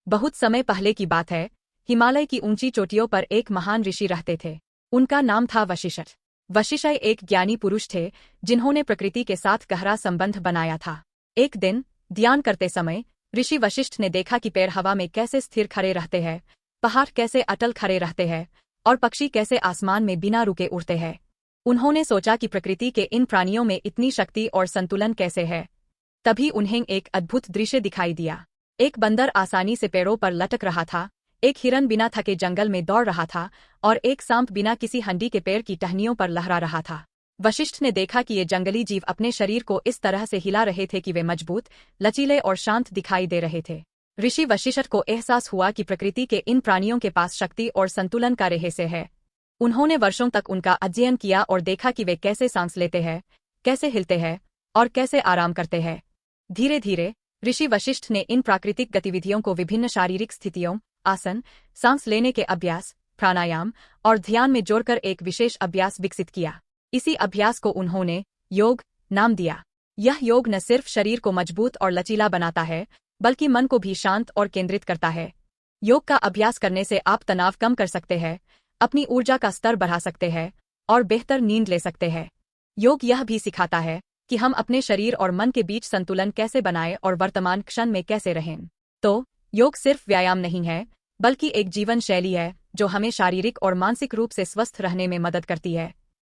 बहुत समय पहले की बात है, हिमालय की ऊंची चोटियों पर एक महान ऋषि रहते थे। उनका नाम था वशिष्ठ। वशिष्ठ एक ज्ञानी पुरुष थे जिन्होंने प्रकृति के साथ गहरा संबंध बनाया था। एक दिन ध्यान करते समय ऋषि वशिष्ठ ने देखा कि पेड़ हवा में कैसे स्थिर खड़े रहते हैं, पहाड़ कैसे अटल खड़े रहते हैं और पक्षी कैसे आसमान में बिना रुके उड़ते हैं। उन्होंने सोचा कि प्रकृति के इन प्राणियों में इतनी शक्ति और संतुलन कैसे है। तभी उन्हें एक अद्भुत दृश्य दिखाई दिया। एक बंदर आसानी से पेड़ों पर लटक रहा था, एक हिरन बिना थके जंगल में दौड़ रहा था और एक सांप बिना किसी हड्डी के पेड़ की टहनियों पर लहरा रहा था। वशिष्ठ ने देखा कि ये जंगली जीव अपने शरीर को इस तरह से हिला रहे थे कि वे मजबूत, लचीले और शांत दिखाई दे रहे थे। ऋषि वशिष्ठ को एहसास हुआ कि प्रकृति के इन प्राणियों के पास शक्ति और संतुलन का रहस्य है। उन्होंने वर्षों तक उनका अध्ययन किया और देखा कि वे कैसे सांस लेते हैं, कैसे हिलते हैं और कैसे आराम करते हैं। धीरे धीरे ऋषि वशिष्ठ ने इन प्राकृतिक गतिविधियों को विभिन्न शारीरिक स्थितियों, आसन, सांस लेने के अभ्यास, प्राणायाम और ध्यान में जोड़कर एक विशेष अभ्यास विकसित किया। इसी अभ्यास को उन्होंने योग नाम दिया। यह योग न सिर्फ शरीर को मजबूत और लचीला बनाता है, बल्कि मन को भी शांत और केंद्रित करता है। योग का अभ्यास करने से आप तनाव कम कर सकते हैं, अपनी ऊर्जा का स्तर बढ़ा सकते हैं और बेहतर नींद ले सकते हैं। योग यह भी सिखाता है कि हम अपने शरीर और मन के बीच संतुलन कैसे बनाएं और वर्तमान क्षण में कैसे रहें। तो योग सिर्फ व्यायाम नहीं है, बल्कि एक जीवन शैली है जो हमें शारीरिक और मानसिक रूप से स्वस्थ रहने में मदद करती है।